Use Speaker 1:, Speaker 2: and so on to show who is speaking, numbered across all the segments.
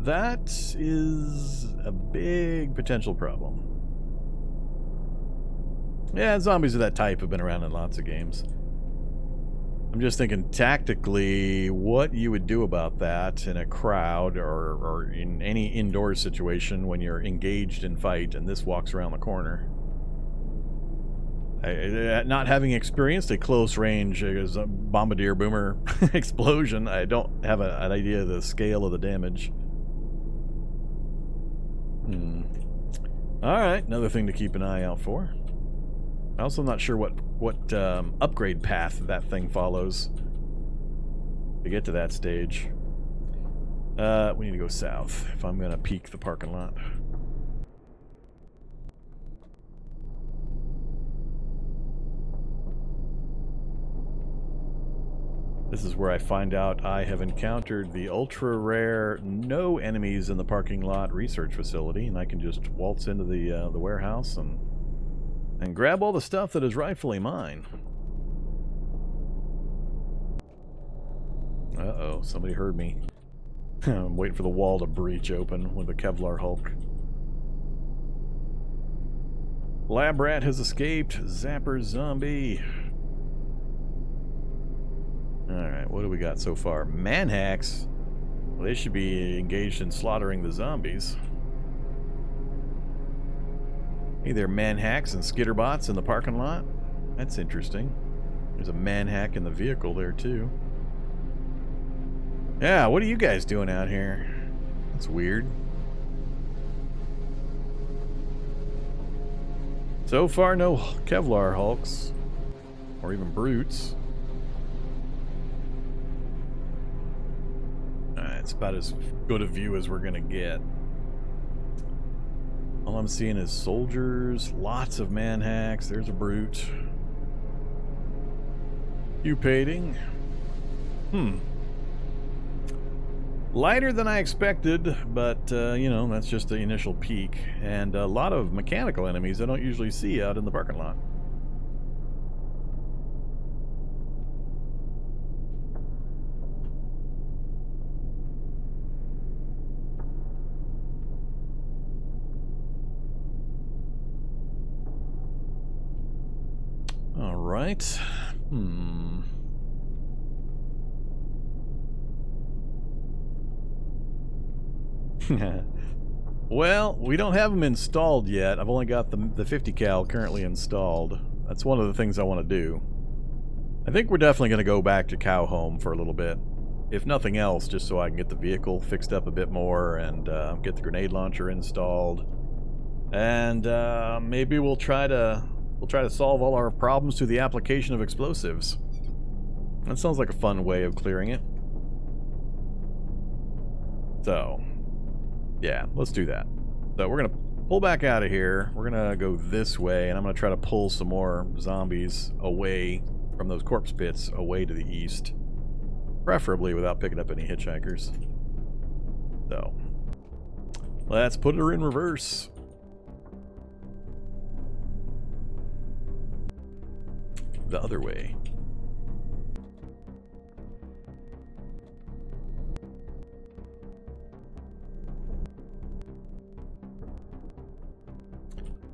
Speaker 1: That is a big potential problem. Yeah, zombies of that type have been around in lots of games. I'm just thinking tactically what you would do about that in a crowd or in any indoor situation when you're engaged in fight and this walks around the corner. Not having experienced a close range bombardier boomer explosion, I don't have an idea of the scale of the damage. Alright, another thing to keep an eye out for. I'm also not sure what upgrade path that thing follows to get to that stage. We need to go south if I'm going to peek the parking lot. This is where I find out I have encountered the ultra-rare no enemies in the parking lot research facility, and I can just waltz into the warehouse and grab all the stuff that is rightfully mine. Uh-oh, somebody heard me. I'm waiting for the wall to breach open with the Kevlar Hulk. Lab rat has escaped. Zapper zombie. Alright, what do we got so far? Manhacks? Well, they should be engaged in slaughtering the zombies. Hey there, manhacks and skitterbots in the parking lot. That's interesting. There's a manhack in the vehicle there, too. Yeah, what are you guys doing out here? That's weird. So far, no Kevlar Hulks. Or even brutes. Alright, it's about as good a view as we're gonna get. All I'm seeing is soldiers, lots of manhacks. There's a brute. Pupating. Lighter than I expected, but, you know, that's just the initial peak. And a lot of mechanical enemies I don't usually see out in the parking lot. All right. Well, we don't have them installed yet. I've only got the 50 cal currently installed. That's one of the things I want to do. I think we're definitely going to go back to Cow Home for a little bit. If nothing else, just so I can get the vehicle fixed up a bit more and get the grenade launcher installed. And maybe we'll try to solve all our problems through the application of explosives. That sounds like a fun way of clearing it. So, yeah, let's do that. So we're going to pull back out of here. We're going to go this way, and I'm going to try to pull some more zombies away from those corpse pits, away to the east. Preferably without picking up any hitchhikers. So, let's put her in reverse. The other way.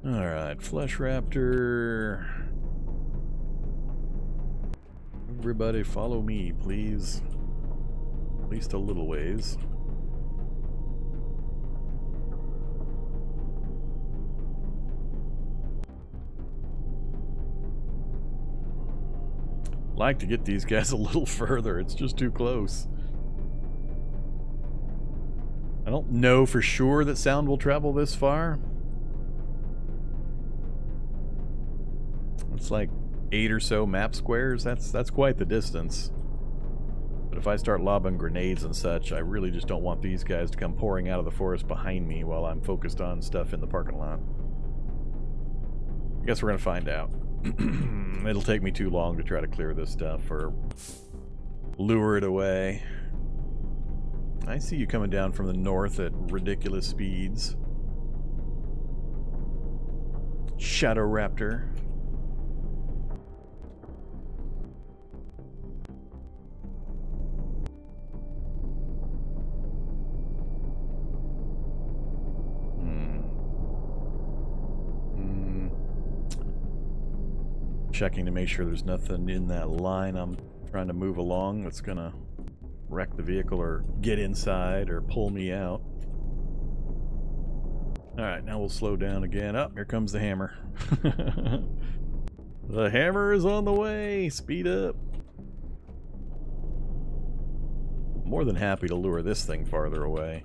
Speaker 1: Alright, Flesh Raptor. Everybody follow me, please. At least a little ways. Like to get these guys a little further. It's just too close. I don't know for sure that sound will travel this far. It's like 8 or so map squares. That's quite the distance. But if I start lobbing grenades and such, I really just don't want these guys to come pouring out of the forest behind me while I'm focused on stuff in the parking lot. I guess we're gonna find out. It'll take me too long to try to clear this stuff or lure it away. I see you coming down from the north at ridiculous speeds. Shadow Raptor. checking to make sure there's nothing in that line I'm trying to move along that's gonna wreck the vehicle or get inside or pull me out. Alright, now we'll slow down again. Oh, here comes the hammer. The hammer is on the way! Speed up! More than happy to lure this thing farther away.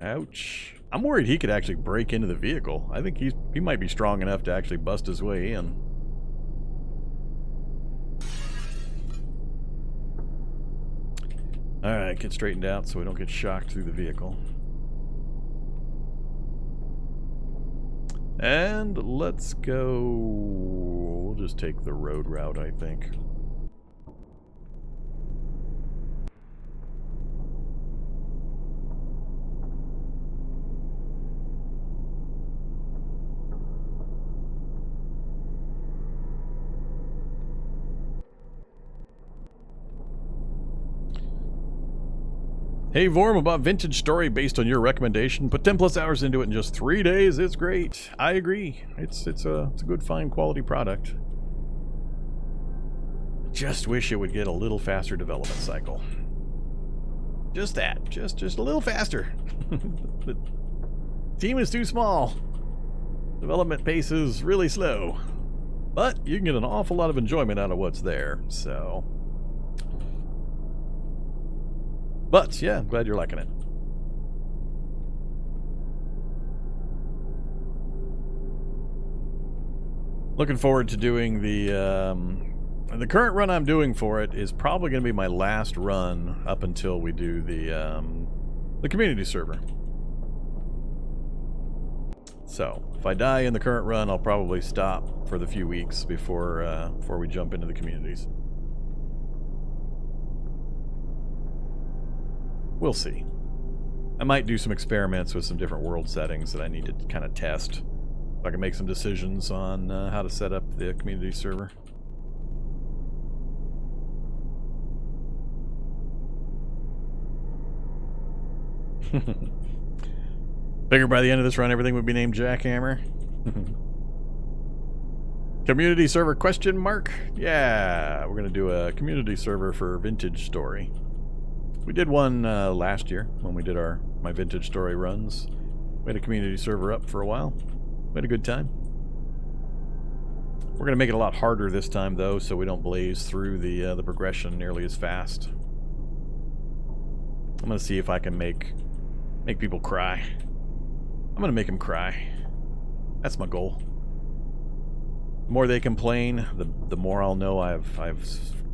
Speaker 1: Ouch. I'm worried he could actually break into the vehicle. I think he might be strong enough to actually bust his way in. Alright, get straightened out so we don't get shocked through the vehicle. And let's go... We'll just take the road route, I think. Hey Vorm, about vintage story based on your recommendation. Put 10 plus hours into it in just 3 days. It's great. I agree. It's a good, fine quality product. Just wish it would get a little faster development cycle. Just that. Just a little faster. The team is too small. Development pace is really slow. But you can get an awful lot of enjoyment out of what's there, so... But, yeah, I'm glad you're liking it. Looking forward to doing the current run I'm doing for it is probably going to be my last run up until we do the community server. So, if I die in the current run, I'll probably stop for the few weeks before we jump into the communities. We'll see. I might do some experiments with some different world settings that I need to kind of test. So I can make some decisions on how to set up the community server. Figured by the end of this run everything would be named Jackhammer. Community server question mark? Yeah, we're gonna do a community server for Vintage Story. We did one last year when we did my Vintage Story runs. We had a community server up for a while. We had a good time. We're going to make it a lot harder this time, though, so we don't blaze through the progression nearly as fast. I'm going to see if I can make people cry. I'm going to make them cry. That's my goal. The more they complain, the more I'll know I've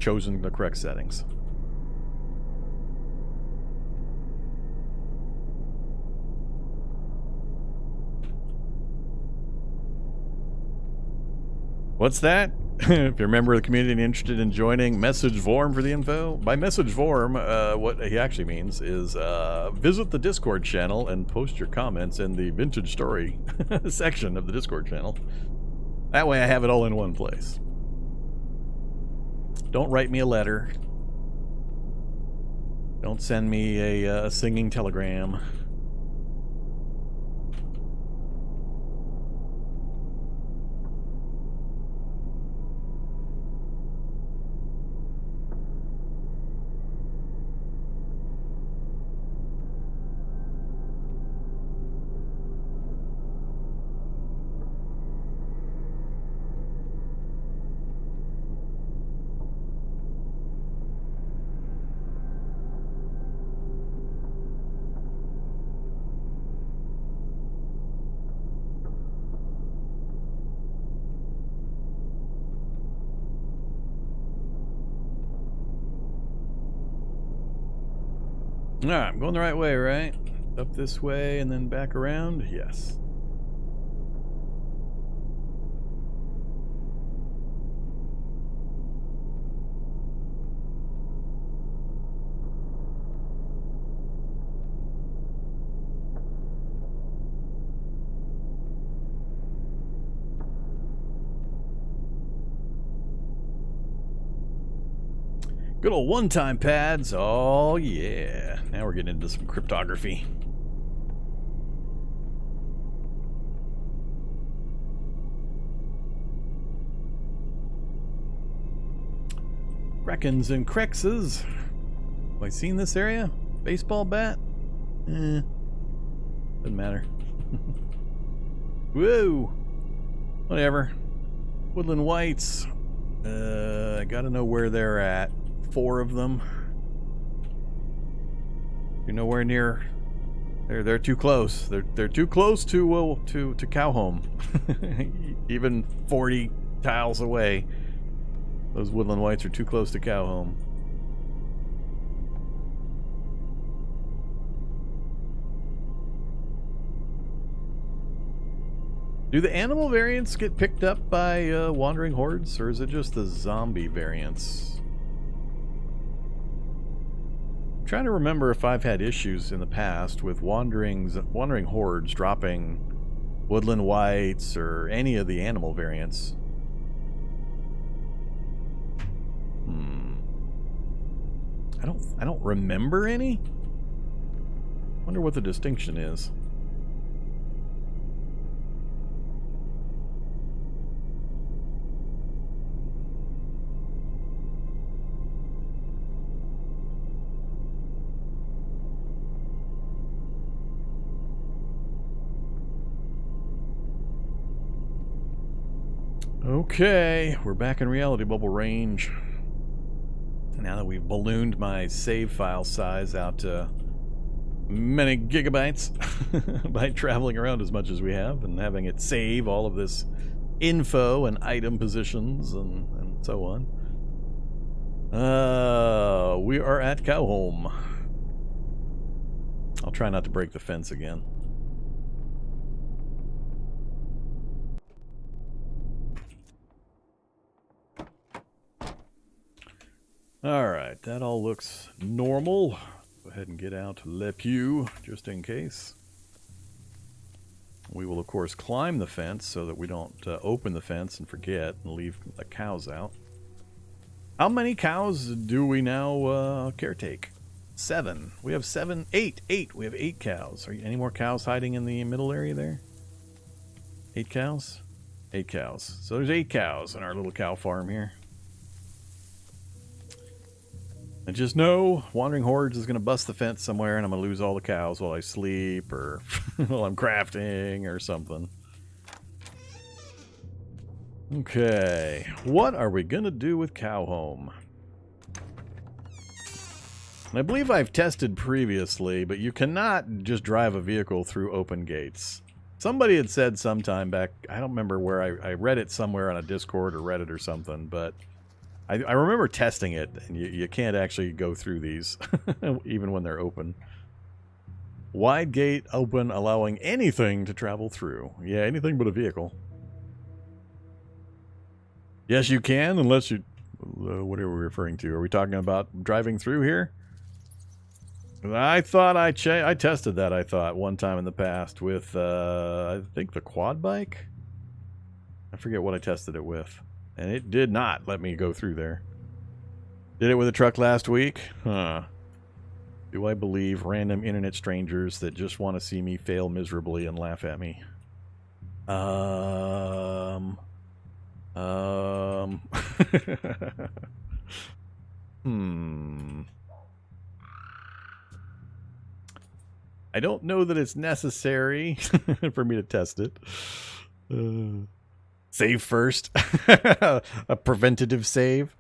Speaker 1: chosen the correct settings. What's that? If you're a member of the community and interested in joining, message Vorm for the info. By message Vorm, what he actually means is visit the Discord channel and post your comments in the Vintage Story section of the Discord channel. That way I have it all in one place. Don't write me a letter. Don't send me a singing telegram. Alright, I'm going the right way, right? Up this way and then back around? Yes. Good old one-time pads. Oh, yeah. Now we're getting into some cryptography. Krekens and Krexes. Have I seen this area? Baseball bat? Doesn't matter. Whoa! Whatever. Woodland Whites. I gotta know where they're at. 4 of them. You're nowhere near. They're too close. They're too close to Cow Home. Even 40 tiles away. Those Woodland Whites are too close to Cow Home. Do the animal variants get picked up by wandering hordes, or is it just the zombie variants? I'm trying to remember if I've had issues in the past with wandering hordes dropping Woodland Whites or any of the animal variants. I don't remember any. Wonder what the distinction is. Okay, we're back in reality bubble range. Now that we've ballooned my save file size out to many gigabytes by traveling around as much as we have and having it save all of this info and item positions and so on. We are at Cow Home. I'll try not to break the fence again. Alright, that all looks normal. Go ahead and get out Le Pew, just in case. We will, of course, climb the fence so that we don't open the fence and forget and leave the cows out. How many cows do we now caretake? 7. We have 7, 8. 8. We have 8 cows. Are any more cows hiding in the middle area there? 8 cows? 8 cows. So there's 8 cows in our little cow farm here. And just know, Wandering Hordes is going to bust the fence somewhere and I'm going to lose all the cows while I sleep or while I'm crafting or something. Okay, what are we going to do with Cow Home? And I believe I've tested previously, but you cannot just drive a vehicle through open gates. Somebody had said sometime back, I don't remember where, I read it somewhere on a Discord or Reddit or something, but I remember testing it, and you can't actually go through these, even when they're open. Wide gate open, allowing anything to travel through. Yeah, anything but a vehicle. Yes, you can, unless you... what are we referring to? Are we talking about driving through here? I thought I tested that, I thought, one time in the past with, I think the quad bike? I forget what I tested it with. And it did not let me go through there. Did it with a truck last week? Huh. Do I believe random internet strangers that just want to see me fail miserably and laugh at me? I don't know that it's necessary for me to test it. Save first. A preventative save.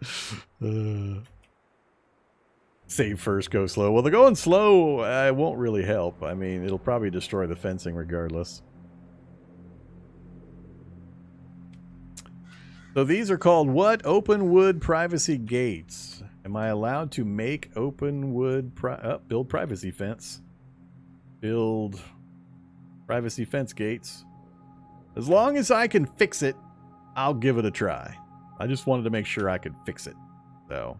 Speaker 1: Save first, go slow. Well, the going slow won't really help. I mean, it'll probably destroy the fencing regardless. So these are called what? Open wood privacy gates. Am I allowed to make open wood build privacy fence? Build privacy fence gates. As long as I can fix it, I'll give it a try. I just wanted to make sure I could fix it. So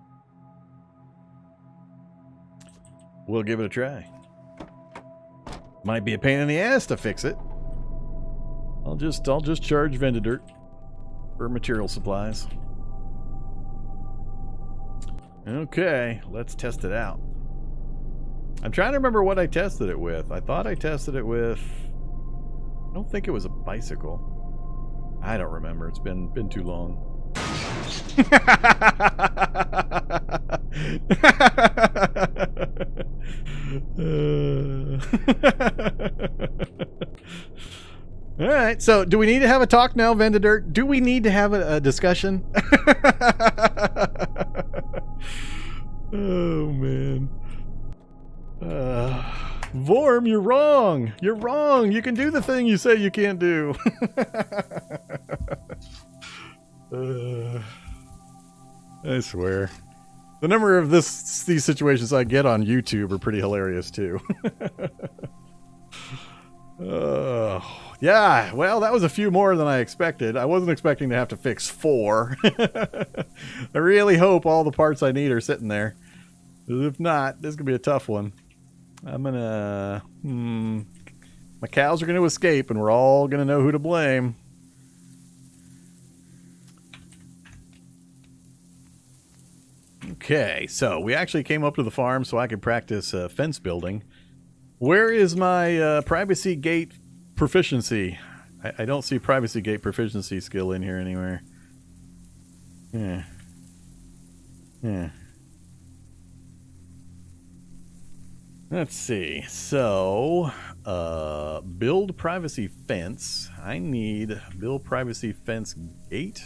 Speaker 1: we'll give it a try. Might be a pain in the ass to fix it. I'll just charge Vendedirt for material supplies. Okay, let's test it out. I'm trying to remember what I tested it with. I thought I tested it with... I don't think it was a bicycle. I don't remember. It's been too long. All right, so do we need to have a talk now, Vendor? Do we need to have a discussion? Oh, man. Vorm, you're wrong. You're wrong. You can do the thing you say you can't do. I swear. The number of these situations I get on YouTube are pretty hilarious, too. Yeah, well, that was a few more than I expected. I wasn't expecting to have to fix 4. I really hope all the parts I need are sitting there. If not, this is going to be a tough one. I'm going to... My cows are going to escape, and we're all going to know who to blame. Okay, so we actually came up to the farm so I could practice fence building. Where is my privacy gate proficiency? I don't see privacy gate proficiency skill in here anywhere. Yeah. Let's see. So, build privacy fence. I need build privacy fence gate.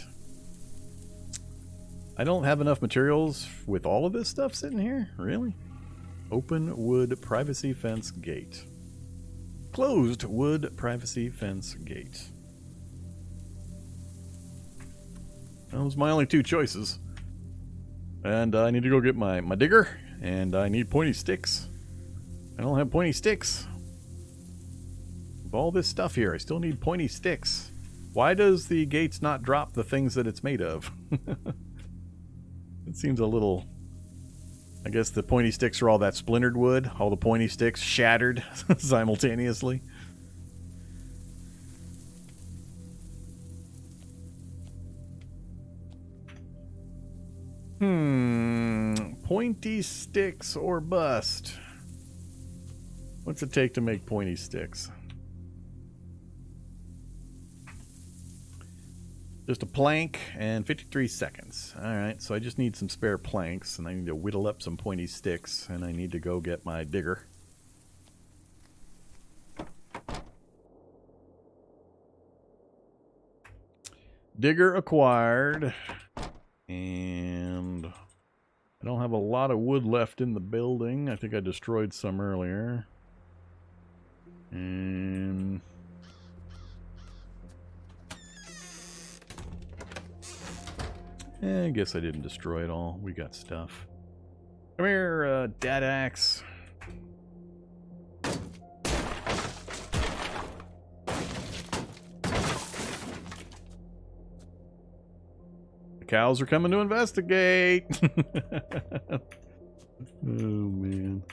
Speaker 1: I don't have enough materials with all of this stuff sitting here? Really? Open wood privacy fence gate. Closed wood privacy fence gate. Those are my only 2 choices. And I need to go get my digger, and I need pointy sticks. I don't have pointy sticks. With all this stuff here, I still need pointy sticks. Why does the gates not drop the things that it's made of? It seems a little... I guess the pointy sticks are all that splintered wood. All the pointy sticks shattered simultaneously. Pointy sticks or bust. What's it take to make pointy sticks? Just a plank and 53 seconds. Alright, so I just need some spare planks, and I need to whittle up some pointy sticks, and I need to go get my digger. Digger acquired. And I don't have a lot of wood left in the building. I think I destroyed some earlier. And... I guess I didn't destroy it all. We got stuff. Come here, Dad Axe. The cows are coming to investigate. Oh, man.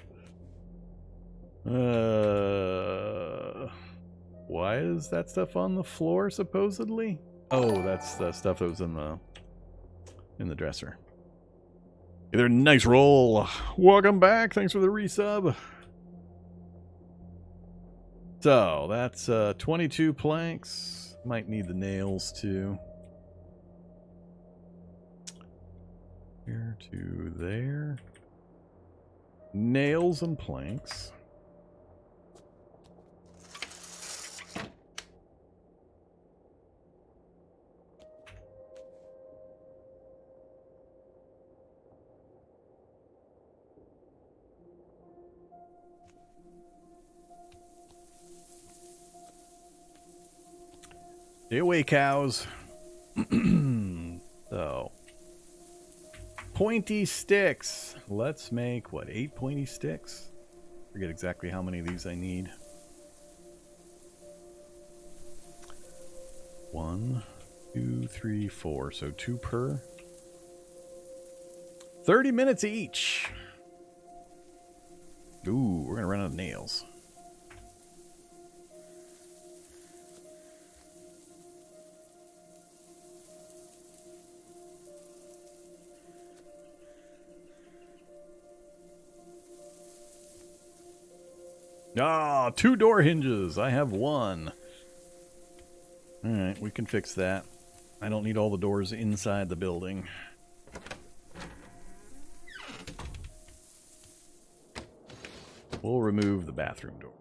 Speaker 1: Why is that stuff on the floor, supposedly? Oh, that's the stuff that was in the dresser. Either nice roll. Welcome back. Thanks for the resub. So that's 22 planks. Might need the nails too. Here to there. Nails and planks. Stay away, cows. So, pointy sticks. Let's make, what, 8 pointy sticks? Forget exactly how many of these I need. 1, 2, 3, 4. So 2 per. 30 minutes each. Ooh, we're gonna run out of nails. Ah, 2 door hinges. I have 1. Alright, we can fix that. I don't need all the doors inside the building. We'll remove the bathroom door.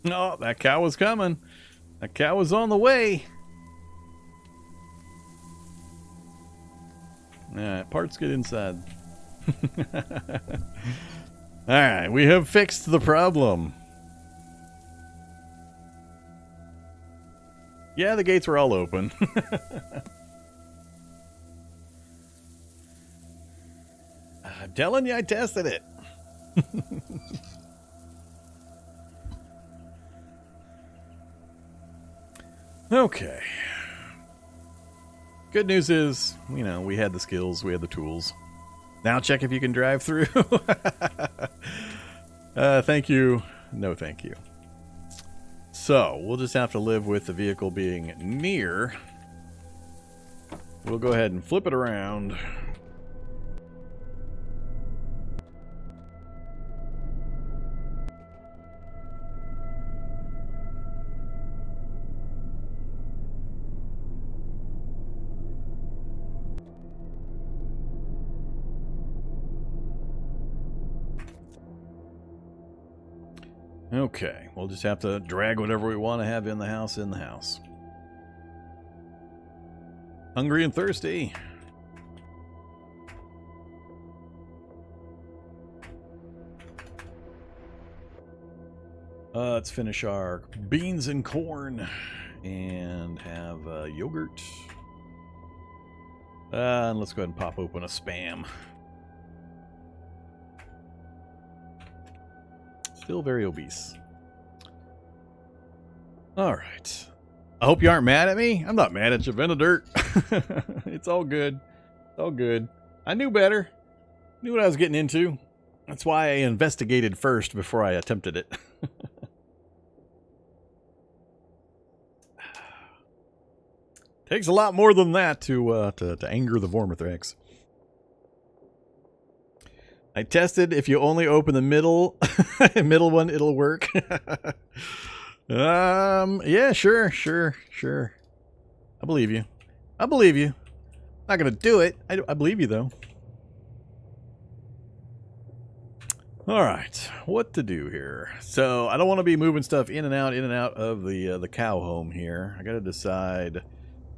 Speaker 1: No, that cow was coming. That cow was on the way. Alright, parts get inside. Alright, we have fixed the problem. Yeah, the gates were all open. I'm telling you, I tested it. Okay. Good news is, you know, we had the skills, we had the tools. Now check if you can drive through. Thank you. No, thank you. So, we'll just have to live with the vehicle being near. We'll go ahead and flip it around. Okay, we'll just have to drag whatever we want to have in the house in the house. Hungry and thirsty. Let's finish our beans and corn and have yogurt. And let's go ahead and pop open a Spam. Still very obese. Alright. I hope you aren't mad at me. I'm not mad at you, Venadirt. It's all good. It's all good. I knew better. Knew what I was getting into. That's why I investigated first before I attempted it. Takes a lot more than that to anger the Vormithrax. I tested if you only open the middle one, it'll work. Yeah, sure. I believe you. Not gonna do it. I believe you though. Alright, what to do here? So, I don't want to be moving stuff in and out of the cow home here. I gotta decide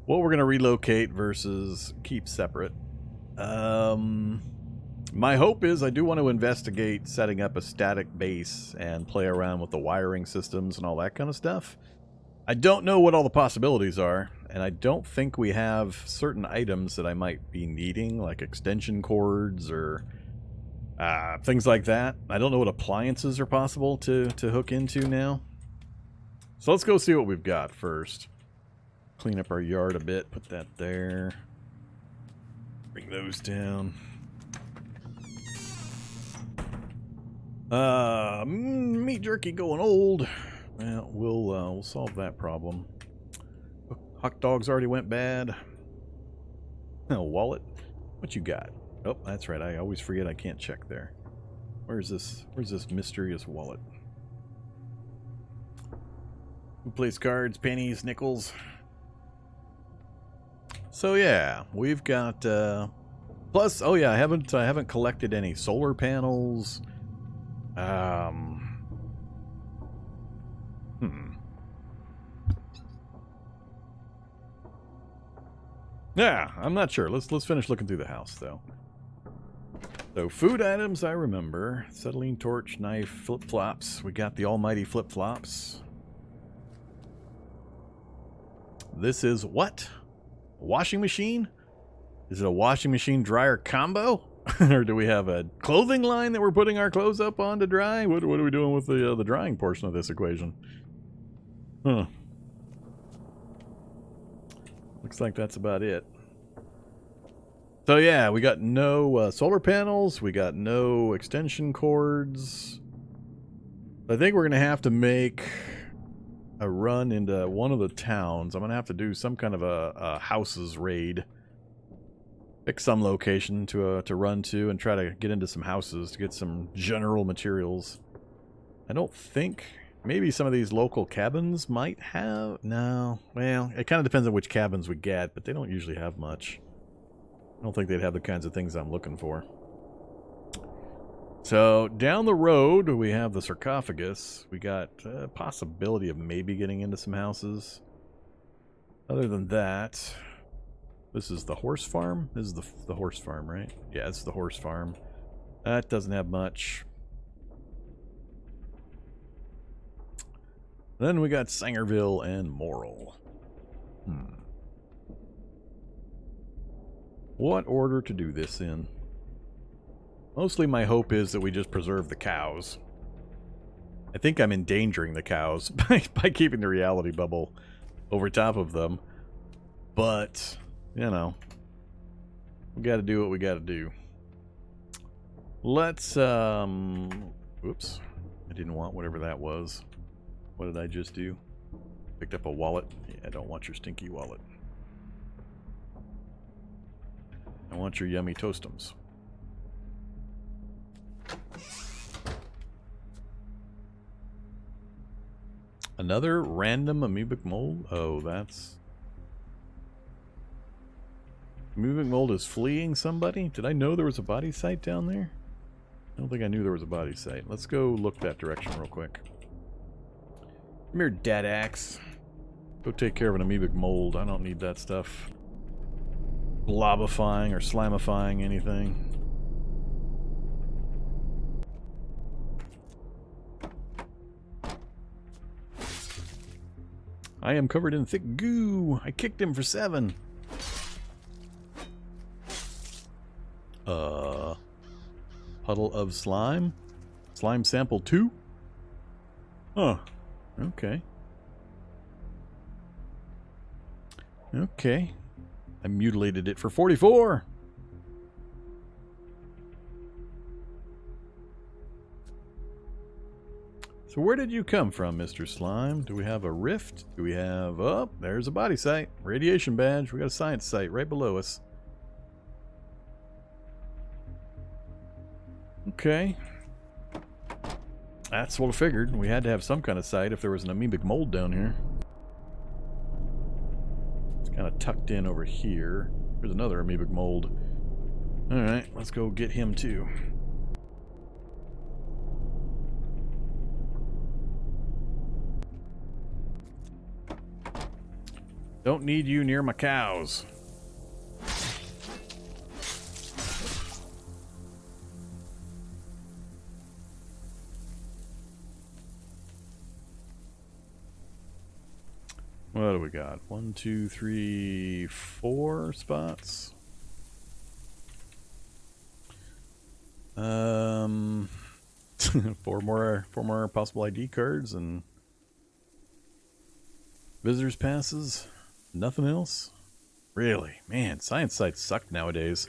Speaker 1: what we're gonna relocate versus keep separate. My hope is I do want to investigate setting up a static base and play around with the wiring systems and all that kind of stuff. I don't know what all the possibilities are, and I don't think we have certain items that I might be needing, like extension cords or things like that. I don't know what appliances are possible to hook into now. So let's go see what we've got first. Clean up our yard a bit, put that there. Bring those down. Meat jerky going old. Well, we'll solve that problem. Hot dogs already went bad. Oh, wallet. What you got? Oh, that's right. I always forget I can't check there. Where's this mysterious wallet? Who plays cards, pennies, nickels? So yeah, we've got plus oh yeah, I haven't collected any solar panels. Yeah, I'm not sure. Let's finish looking through the house though. So food items, I remember. Acetylene torch, knife, flip-flops. We got the almighty flip-flops. This is what? A washing machine? Is it a washing machine dryer combo? Or do we have a clothing line that we're putting our clothes up on to dry? What are we doing with the drying portion of this equation? Huh. Looks like that's about it. So yeah, we got no solar panels. We got no extension cords. I think we're going to have to make a run into one of the towns. I'm going to have to do some kind of a houses raid. Pick some location to run to and try to get into some houses to get some general materials. I don't think... Maybe some of these local cabins might have... No. Well, it kind of depends on which cabins we get, but they don't usually have much. I don't think they'd have the kinds of things I'm looking for. So, down the road, we have the sarcophagus. We got a possibility of maybe getting into some houses. Other than that, this is the horse farm? This is the horse farm, right? Yeah, it's the horse farm. That doesn't have much. Then we got Sangerville and Morrill. What order to do this in? Mostly my hope is that we just preserve the cows. I think I'm endangering the cows by keeping the reality bubble over top of them. But, you know, we gotta do what we gotta do. Let's, oops. I didn't want whatever that was. What did I just do? Picked up a wallet? Yeah, I don't want your stinky wallet. I want your yummy toastums. Another random amoebic mold? Oh, that's... Amoebic mold is fleeing somebody? Did I know there was a body site down there? I don't think I knew there was a body site. Let's go look that direction real quick. Come here, dead axe. Go take care of an amoebic mold. I don't need that stuff blobifying or slamifying anything. I am covered in thick goo. I kicked him for 7. Puddle of slime? Slime sample 2? Huh. Okay. Okay. I mutilated it for 44. So where did you come from, Mr. Slime? Do we have a rift? Do we have... Oh, there's a body site. Radiation badge. We got a science site right below us. Okay. That's what I figured. We had to have some kind of site if there was an amoebic mold down here. It's kind of tucked in over here. There's another amoebic mold. Alright, let's go get him too. Don't need you near my cows. What do we got? 1, 2, 3, 4 spots. 4 more possible ID cards and visitors passes. Nothing else? Really? Man, science sites suck nowadays.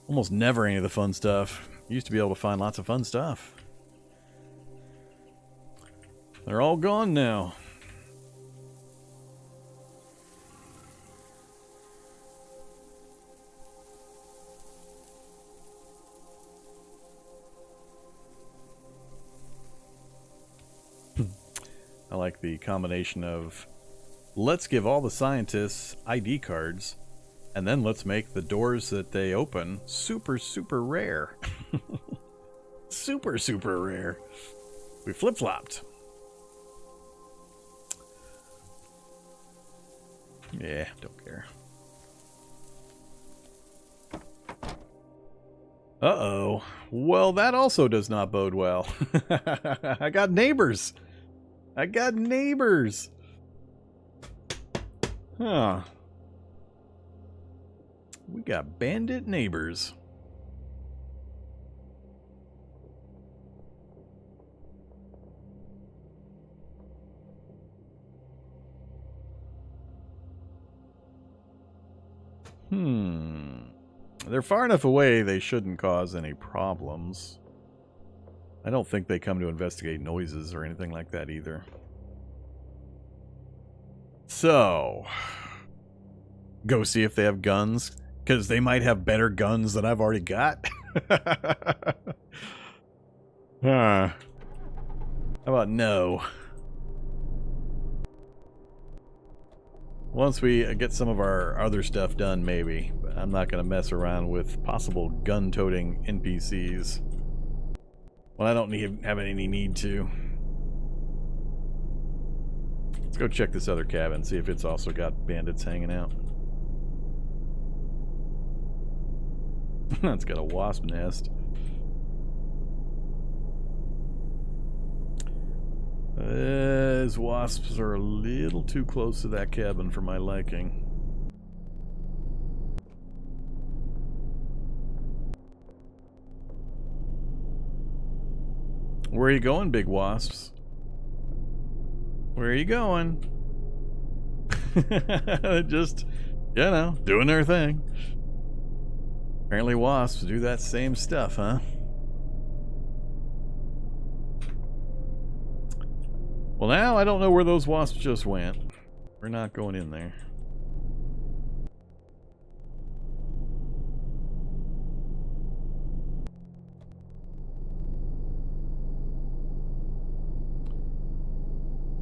Speaker 1: Almost never any of the fun stuff. Used to be able to find lots of fun stuff. They're all gone now. I like the combination of let's give all the scientists ID cards and then let's make the doors that they open super, super rare. Super, super rare. We flip-flopped. Yeah, don't care. Uh-oh. Well, that also does not bode well. I got neighbors. I got neighbors. Huh. We got bandit neighbors. They're far enough away they shouldn't cause any problems. I don't think they come to investigate noises or anything like that either. So, go see if they have guns, because they might have better guns than I've already got. How about no? Once we get some of our other stuff done, maybe. But I'm not going to mess around with possible gun-toting NPCs. Well, I don't have any need to. Let's go check this other cabin, see if it's also got bandits hanging out. It's got a wasp nest. These wasps are a little too close to that cabin for my liking. Where are you going, big wasps? Where are you going? Just, you know, doing their thing. Apparently wasps do that same stuff, huh? Well, now I don't know where those wasps just went. We're not going in there.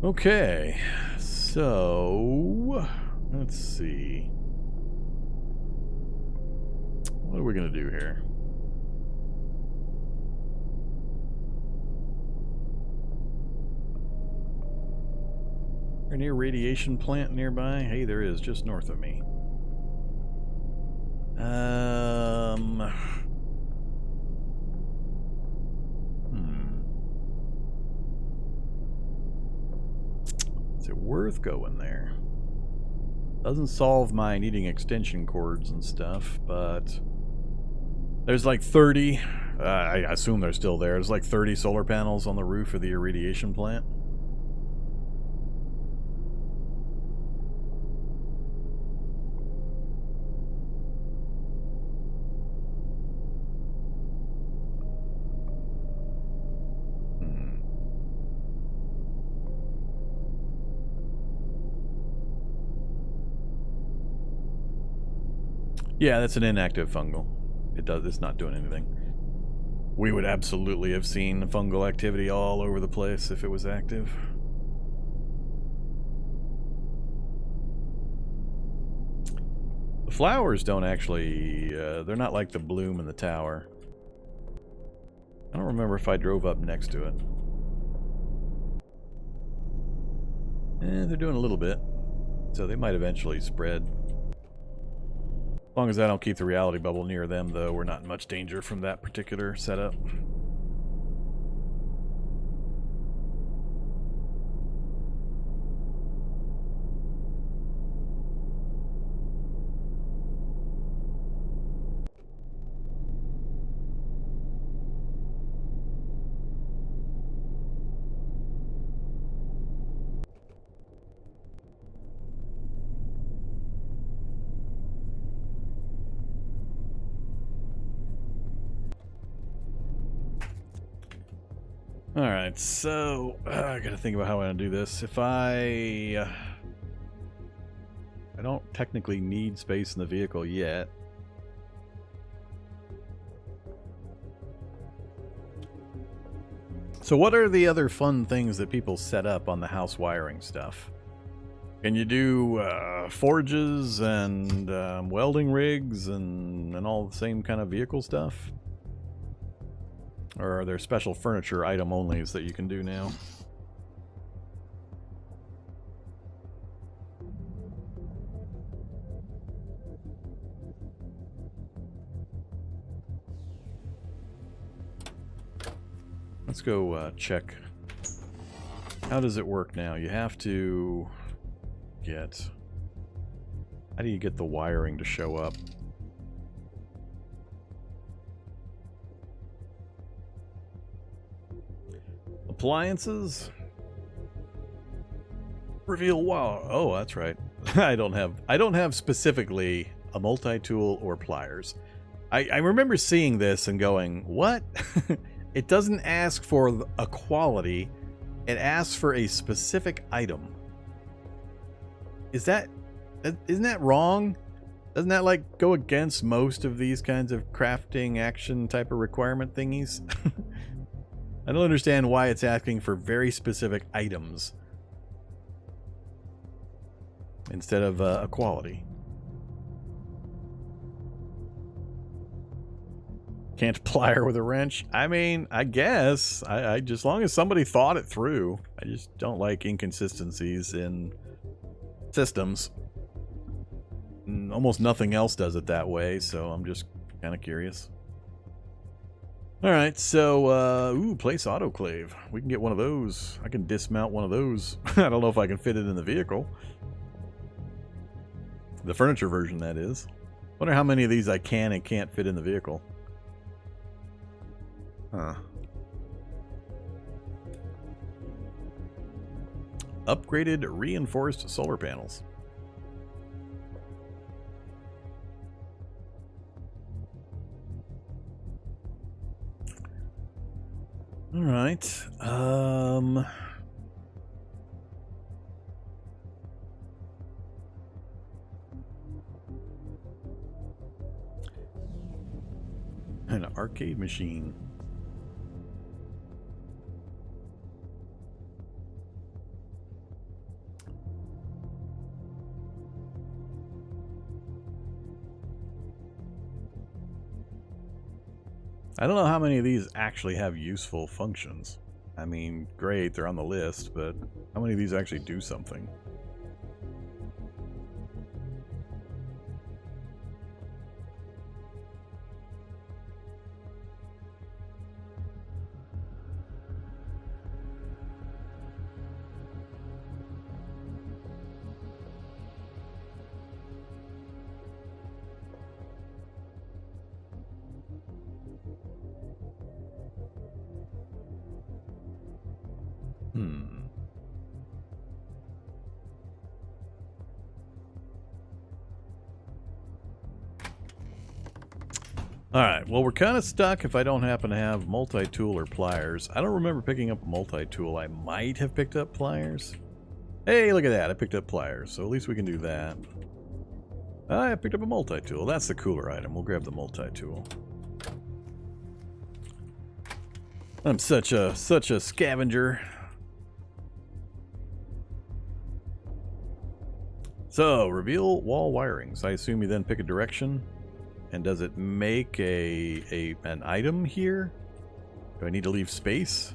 Speaker 1: Okay, so let's see. What are we gonna do here? Is there an irradiation plant nearby? Hey, there is, just north of me. Is it worth going there? Doesn't solve my needing extension cords and stuff, but there's like 30, I assume they're still there. There's like 30 solar panels on the roof of the irradiation plant. Yeah, that's an inactive fungal. It's not doing anything. We would absolutely have seen fungal activity all over the place if it was active. The flowers don't actually, they're not like the bloom in the tower. I don't remember if I drove up next to it. They're doing a little bit, so they might eventually spread. As long as I don't keep the reality bubble near them, though, we're not in much danger from that particular setup. Alright, so I gotta think about how I want to do this. If I don't technically need space in the vehicle yet. So what are the other fun things that people set up on the house wiring stuff? Can you do forges and welding rigs and all the same kind of vehicle stuff? Or are there special furniture item onlys that you can do now? Let's go check. How does it work now? You have to get... How do you get the wiring to show up? Appliances? Reveal wow. Oh, that's right. I don't have specifically a multi-tool or pliers. I remember seeing this and going, what? It doesn't ask for a quality. It asks for a specific item. Isn't that wrong? Doesn't that like go against most of these kinds of crafting action type of requirement thingies? I don't understand why it's asking for very specific items instead of a quality. Can't plier with a wrench. I mean, I guess. I just, as long as somebody thought it through. I just don't like inconsistencies in systems. Almost nothing else does it that way, so I'm just kind of curious. Alright, so, ooh, place autoclave. We can get one of those. I can dismount one of those. I don't know if I can fit it in the vehicle. The furniture version, that is. Wonder how many of these I can and can't fit in the vehicle. Huh. Upgraded reinforced solar panels. All right. An arcade machine. I don't know how many of these actually have useful functions. I mean, great, they're on the list, but how many of these actually do something? Alright, well we're kind of stuck if I don't happen to have multi-tool or pliers. I don't remember picking up a multi-tool. I might have picked up pliers. Hey, look at that. I picked up pliers, so at least we can do that. I picked up a multi-tool. That's the cooler item. We'll grab the multi-tool. I'm such a scavenger. So, reveal wall wirings. I assume you then pick a direction. And does it make an item here? Do I need to leave space?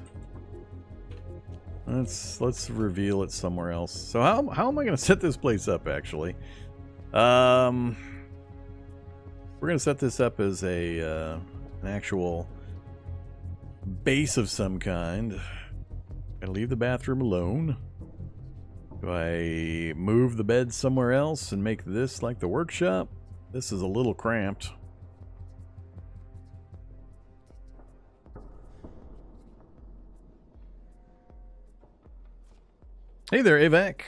Speaker 1: Let's reveal it somewhere else. So how am I going to set this place up, actually? We're going to set this up as an actual base of some kind. Gotta leave the bathroom alone. Do I move the bed somewhere else and make this like the workshop? This is a little cramped. Hey there, AVAC.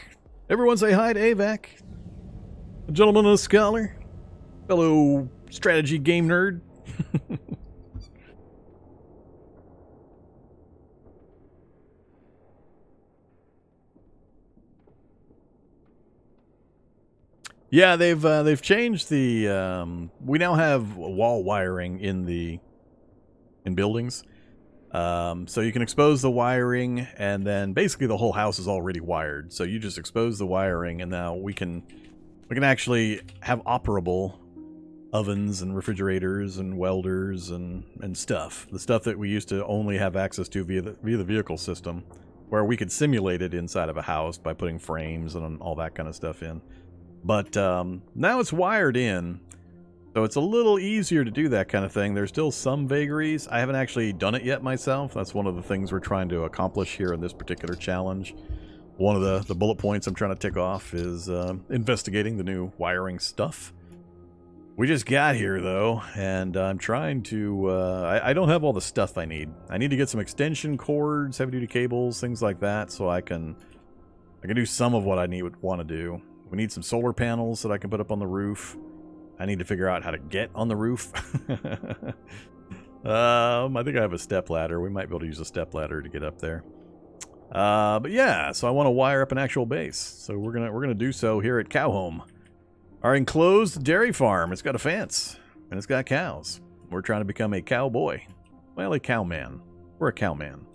Speaker 1: Everyone say hi to AVAC. A gentleman and a scholar. Fellow strategy game nerd. Yeah, they've changed the. We now have wall wiring in buildings, so you can expose the wiring, and then basically the whole house is already wired. So you just expose the wiring, and now we can actually have operable ovens and refrigerators and welders and stuff. The stuff that we used to only have access to via the vehicle system, where we could simulate it inside of a house by putting frames and all that kind of stuff in. But now it's wired in, so it's a little easier to do that kind of thing. There's still some vagaries. I haven't actually done it yet myself. That's one of the things we're trying to accomplish here in this particular challenge. One of the bullet points I'm trying to tick off is investigating the new wiring stuff. We just got here, though, and I'm trying to... I don't have all the stuff I need. I need to get some extension cords, heavy-duty cables, things like that, so I can do some of what I want to do. We need some solar panels that I can put up on the roof. I need to figure out how to get on the roof. I think I have a step ladder. We might be able to use a step ladder to get up there. But yeah, so I want to wire up an actual base. So we're gonna do so here at Cow Home, our enclosed dairy farm. It's got a fence and it's got cows. We're trying to become a cowboy. Well, a cowman. We're a cowman.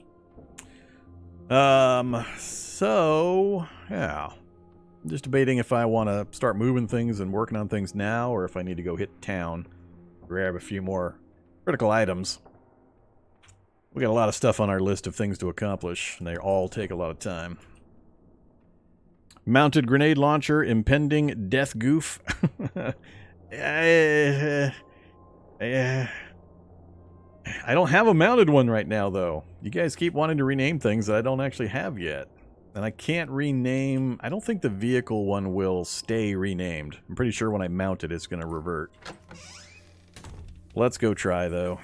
Speaker 1: So yeah, I'm just debating if I want to start moving things and working on things now, or if I need to go hit town, grab a few more critical items. We got a lot of stuff on our list of things to accomplish, and they all take a lot of time. Mounted grenade launcher, impending death goof. I don't have a mounted one right now, though. You guys keep wanting to rename things that I don't actually have yet. And I can't rename... I don't think the vehicle one will stay renamed. I'm pretty sure when I mount it, it's going to revert. Let's go try, though.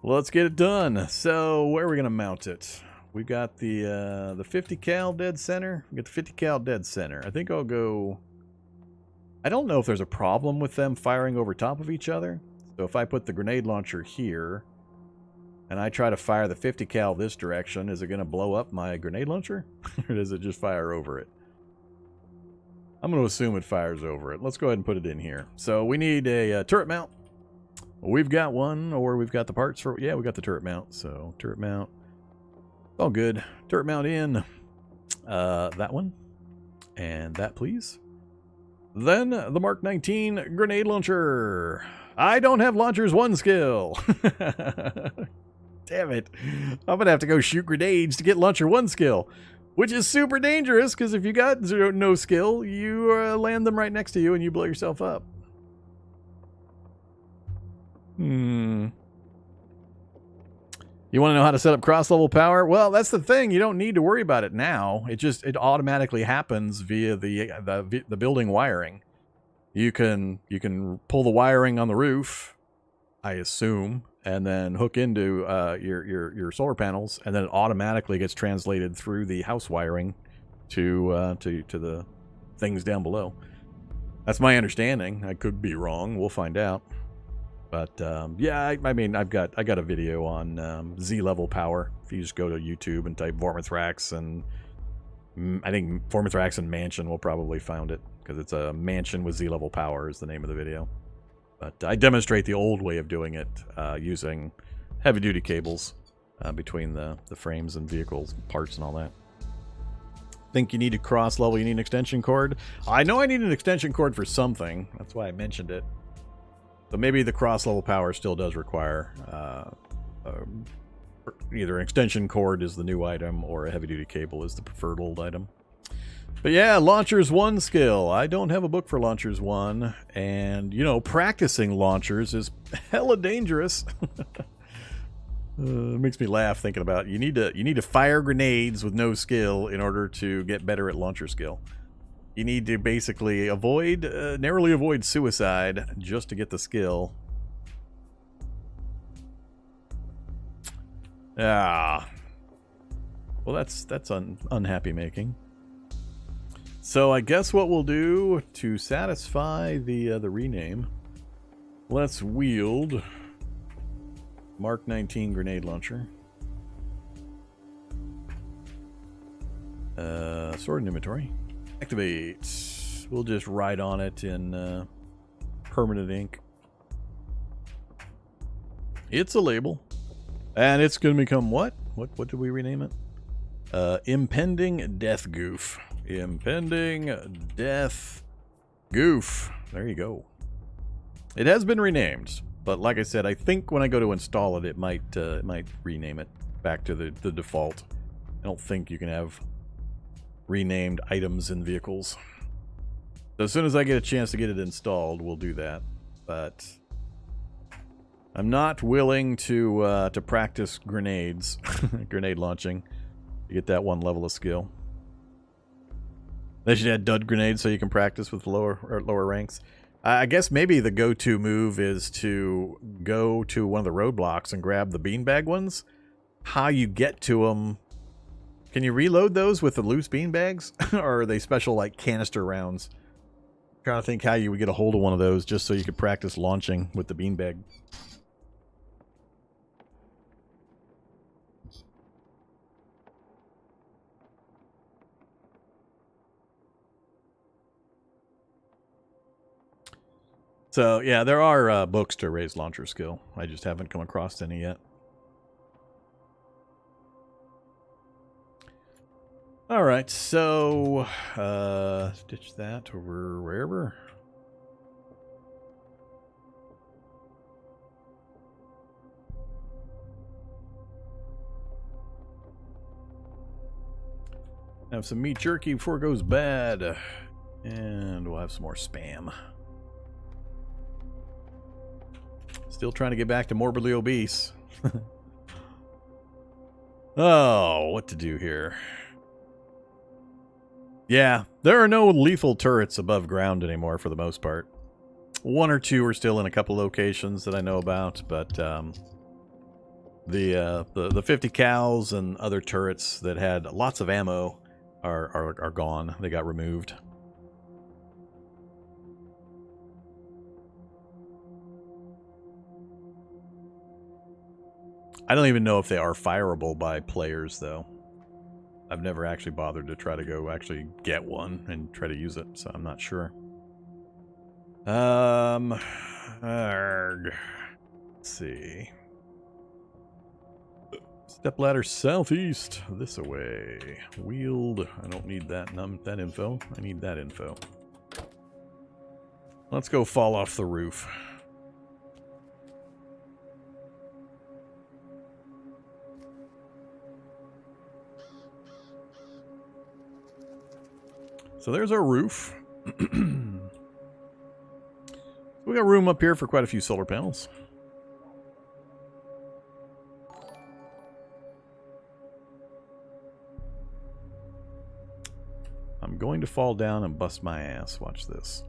Speaker 1: Let's get it done. So, where are we going to mount it? We've got the 50 cal dead center. We got the 50 cal dead center. I think I'll go... I don't know if there's a problem with them firing over top of each other. So if I put the grenade launcher here, and I try to fire the 50 cal this direction, is it going to blow up my grenade launcher? Or does it just fire over it? I'm going to assume it fires over it. Let's go ahead and put it in here. So we need a turret mount. We've got one, or we've got the parts for... Yeah, we got the turret mount. So turret mount. All good. Turret mount in. That one. And that, please. Then the Mark 19 grenade launcher. I don't have launchers 1 skill. Damn it. I'm going to have to go shoot grenades to get launcher 1 skill. Which is super dangerous, because if you got no skill, you land them right next to you and you blow yourself up. You want to know how to set up cross-level power? Well, that's the thing. You don't need to worry about it now. It automatically happens via the building wiring. You can pull the wiring on the roof, I assume, and then hook into your solar panels, and then it automatically gets translated through the house wiring to the things down below. That's my understanding. I could be wrong. We'll find out. But yeah, I mean, I got a video on Z-level power. If you just go to YouTube and type Vormithrax, and I think Vormithrax and Mansion will probably find it, because it's a mansion with Z-level power is the name of the video. But I demonstrate the old way of doing it using heavy-duty cables between the frames and vehicles, parts and all that. Think you need to cross-level, you need an extension cord? I know I need an extension cord for something. That's why I mentioned it. So maybe the cross-level power still does require either an extension cord is the new item, or a heavy-duty cable is the preferred old item. But yeah, Launchers 1 skill. I don't have a book for Launchers 1, and, you know, practicing launchers is hella dangerous. It makes me laugh thinking about it. You need to fire grenades with no skill in order to get better at launcher skill. You need to basically narrowly avoid suicide just to get the skill. Ah. Well, that's unhappy making. So I guess what we'll do to satisfy the rename, let's wield Mark 19 grenade launcher. Sword in inventory. Activate. We'll just write on it in permanent ink. It's a label. And it's going to become what? What did we rename it? Impending Death Goof. Impending Death Goof. There you go. It has been renamed, but like I said, I think when I go to install it, it might rename it back to the default. I don't think you can have renamed items in vehicles. So as soon as I get a chance to get it installed, we'll do that. But I'm not willing to practice grenades, grenade launching, to get that one level of skill. They should add dud grenades so you can practice with lower ranks. I guess maybe the go-to move is to go to one of the roadblocks and grab the beanbag ones. How you get to them... Can you reload those with the loose beanbags? Or are they special, like, canister rounds? Trying to think how you would get a hold of one of those just so you could practice launching with the beanbag. So, yeah, there are books to raise launcher skill. I just haven't come across any yet. Alright, so... ditch that over wherever. Have some meat jerky before it goes bad. And we'll have some more spam. Still trying to get back to morbidly obese. Oh, what to do here? Yeah, there are no lethal turrets above ground anymore for the most part. One or two are still in a couple locations that I know about, but the 50 cows and other turrets that had lots of ammo are gone. They got removed. I don't even know if they are fireable by players, though. I've never actually bothered to try to go actually get one and try to use it, so I'm not sure. Let's see. Step ladder southeast, this away. Wheeled, I don't need that info. I need that info. Let's go fall off the roof. So there's our roof. We got room up here for quite a few solar panels. I'm going to fall down and bust my ass. Watch this.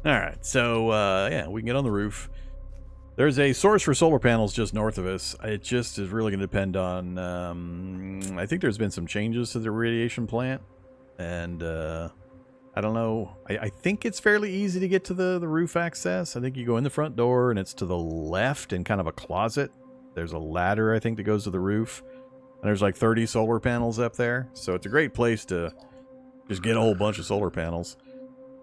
Speaker 1: Alright, so yeah, we can get on the roof. There's a source for solar panels just north of us. It just is really going to depend on... I think there's been some changes to the radiation plant. And I don't know. I think it's fairly easy to get to the roof access. I think you go in the front door and it's to the left in kind of a closet. There's a ladder, I think, that goes to the roof. And there's like 30 solar panels up there. So it's a great place to just get a whole bunch of solar panels.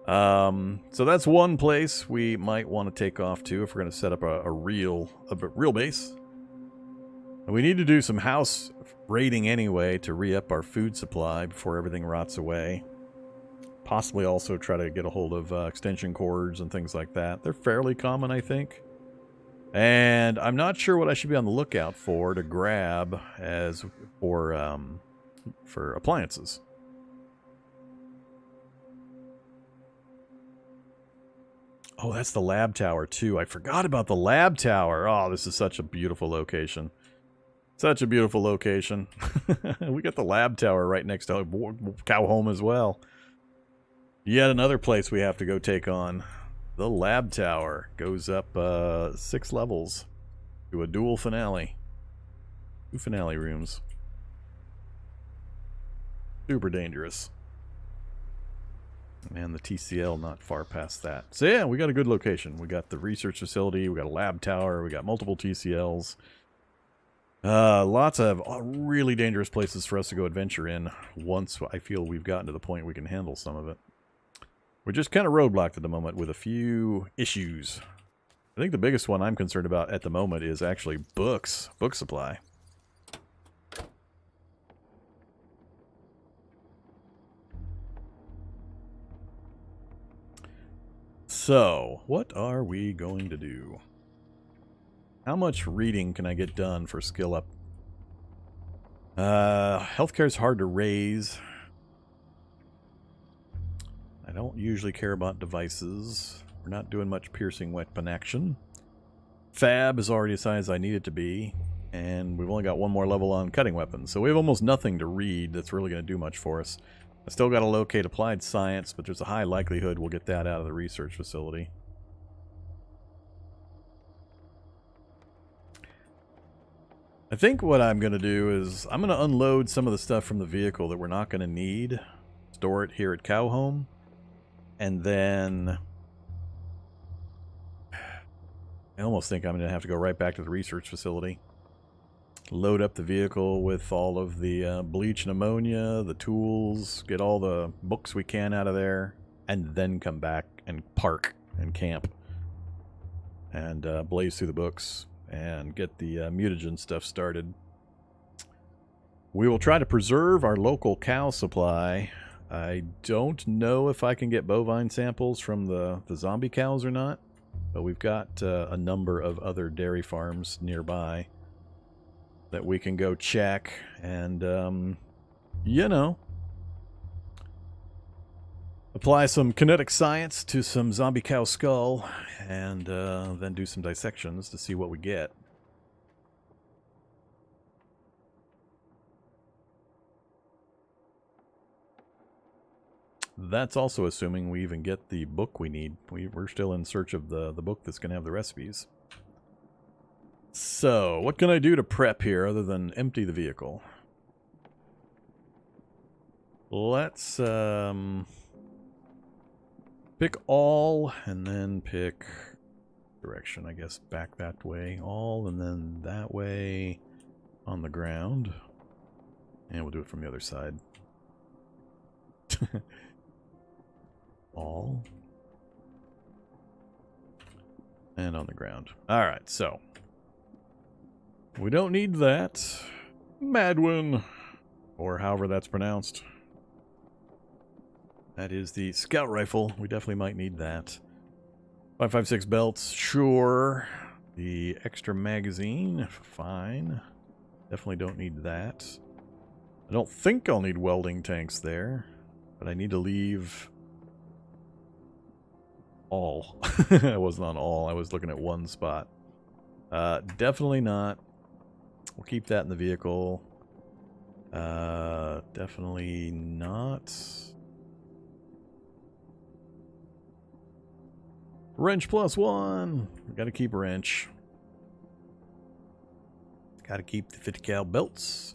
Speaker 1: So that's one place we might want to take off to if we're going to set up a real base. And we need to do some house raiding anyway to re-up our food supply before everything rots away. Possibly also try to get a hold of extension cords and things like that. They're fairly common, I think. And I'm not sure what I should be on the lookout for to grab as for appliances. Oh, that's the lab tower, too. I forgot about the lab tower. Oh, this is such a beautiful location. Such a beautiful location. We got the lab tower right next to Cow Home as well. Yet another place we have to go take on. The lab tower goes up 6 levels to a dual finale. 2 finale rooms. Super dangerous. And the TCL not far past that. So yeah, we got a good location. We got the research facility, we got a lab tower, we got multiple TCLs. Lots of really dangerous places for us to go adventure in once I feel we've gotten to the point we can handle some of it. We're just kind of roadblocked at the moment with a few issues. I think the biggest one I'm concerned about at the moment is actually books, book supply. So, what are we going to do? How much reading can I get done for skill up? Healthcare is hard to raise. I don't usually care about devices. We're not doing much piercing weapon action. Fab is already the size I need it to be. And we've only got one more level on cutting weapons. So we have almost nothing to read that's really going to do much for us. I still got to locate applied science, but there's a high likelihood we'll get that out of the research facility. I think what I'm going to do is I'm going to unload some of the stuff from the vehicle that we're not going to need. store it here at Cow Home, and then I almost think I'm going to have to go right back to the research facility. Load up the vehicle with all of the bleach and ammonia, the tools, get all the books we can out of there, and then come back and park and camp. And blaze through the books and get the mutagen stuff started. We will try to preserve our local cow supply. I don't know if I can get bovine samples from the zombie cows or not, but we've got a number of other dairy farms nearby that we can go check and, you know, apply some kinetic science to some zombie cow skull and then do some dissections to see what we get. That's also assuming we even get the book we need. We're still in search of the book that's going to have the recipes. So, what can I do to prep here other than empty the vehicle? Let's pick all and then pick direction, I guess, back that way. All and then that way on the ground. And we'll do it from the other side. All. And on the ground. Alright, so. We don't need that. Madwin. Or however that's pronounced. That is the scout rifle. We definitely might need that. 5.56 belts, sure. The extra magazine, fine. Definitely don't need that. I don't think I'll need welding tanks there. But I need to leave all. I wasn't on all. I was looking at one spot. Definitely not. We'll keep that in the vehicle. Definitely not. Wrench +1. We gotta keep wrench. Gotta keep the 50 cal belts.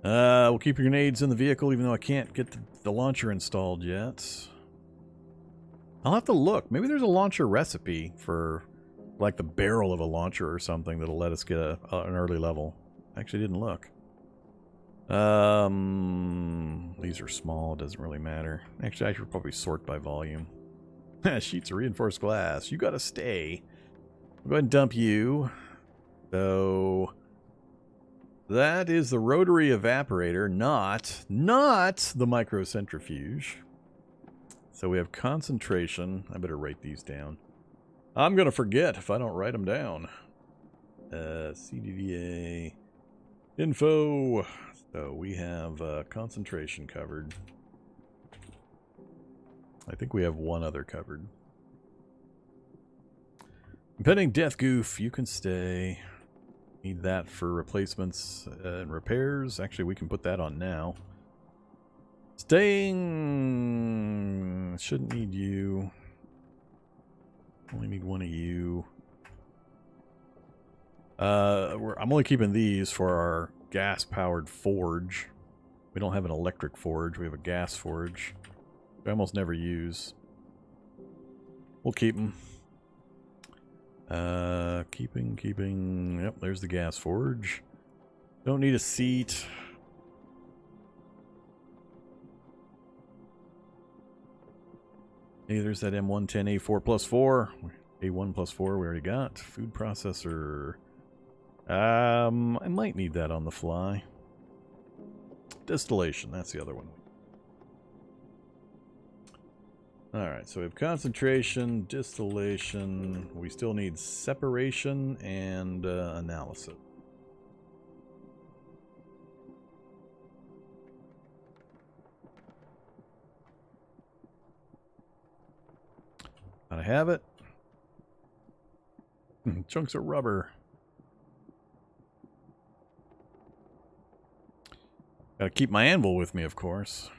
Speaker 1: We'll keep your grenades in the vehicle even though I can't get the launcher installed yet. I'll have to look. Maybe there's a launcher recipe for like the barrel of a launcher or something that'll let us get an early level. I actually didn't look. These are small. It doesn't really matter. Actually, I should probably sort by volume. Sheets of reinforced glass. You gotta stay. I'll go ahead and dump you. So that is the rotary evaporator, not the microcentrifuge. So we have concentration. I better write these down. I'm gonna forget if I don't write them down. CDDA info. So we have concentration covered. I think we have one other covered. Impending death goof, you can stay. Need that for replacements and repairs. Actually, we can put that on now. Staying... Shouldn't need you. Only need one of you. I'm only keeping these for our gas-powered forge. We don't have an electric forge. We have a gas forge. We almost never use. We'll keep them. Keeping. Yep, there's the gas forge. Don't need a seat. Hey, there's that M110A4+4. A1+4 we already got. Food processor. I might need that on the fly. Distillation, that's the other one. Alright, so we have concentration, distillation. We still need separation and analysis. Gotta have it. Chunks of rubber. Gotta keep my anvil with me, of course.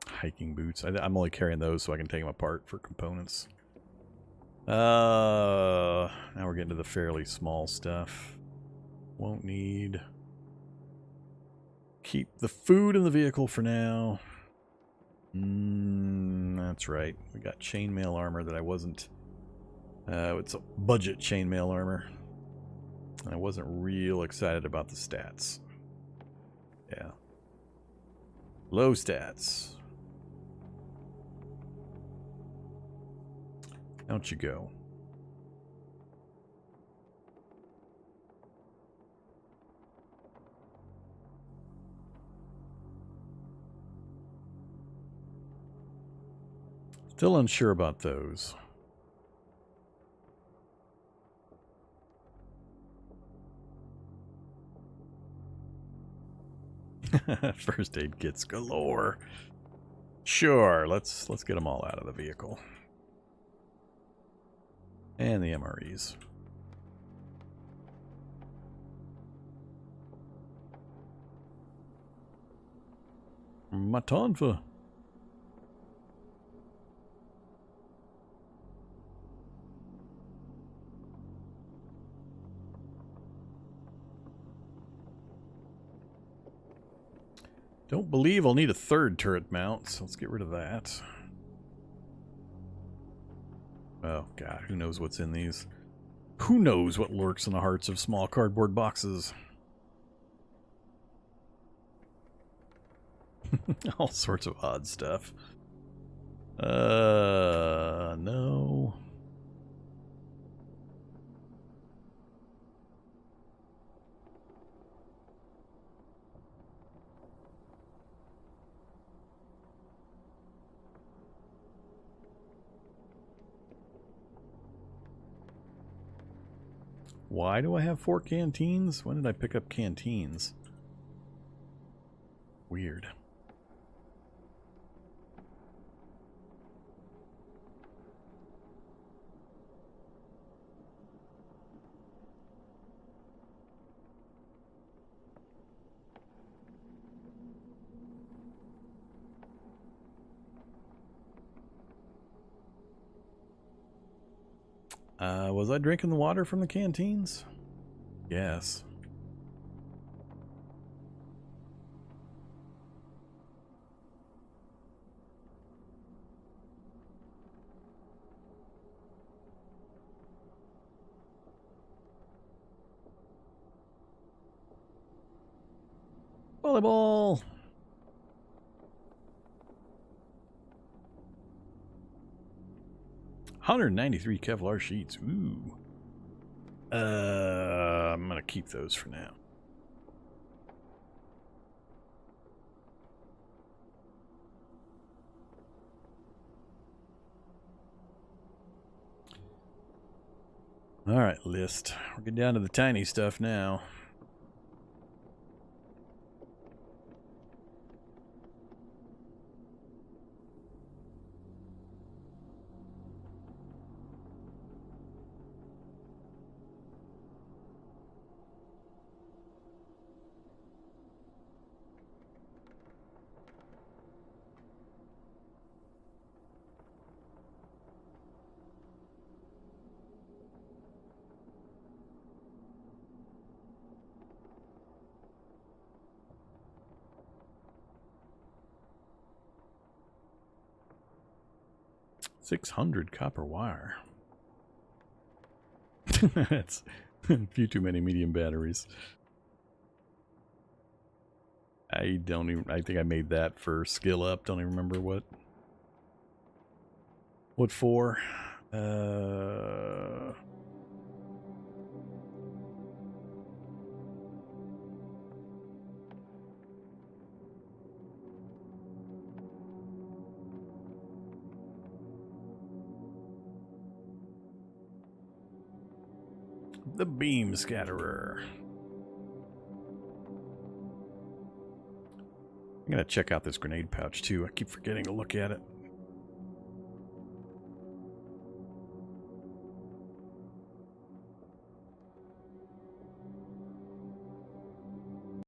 Speaker 1: Hiking boots. I'm only carrying those so I can take them apart for components. Now we're getting to the fairly small stuff. Won't need. Keep the food in the vehicle for now. That's right. We got chainmail armor that I wasn't... it's a budget chainmail armor. I wasn't real excited about the stats. Yeah. Low stats. Out you go. Still unsure about those. First aid kits galore. Sure, let's get them all out of the vehicle. And the MREs. Matanfa. Don't believe I'll need a third turret mount, so let's get rid of that. Oh, God, who knows what's in these? Who knows what lurks in the hearts of small cardboard boxes? All sorts of odd stuff. No. Why do I have 4 canteens? When did I pick up canteens? Weird. Was I drinking the water from the canteens? Yes. Volleyball! $193 Kevlar sheets. Ooh. I'm gonna keep those for now. All right, list. We're getting down to the tiny stuff now. $600 copper wire. That's a few too many medium batteries. I think I made that for skill up. Don't even remember what for. The beam scatterer. I'm gonna check out this grenade pouch too. I keep forgetting to look at it.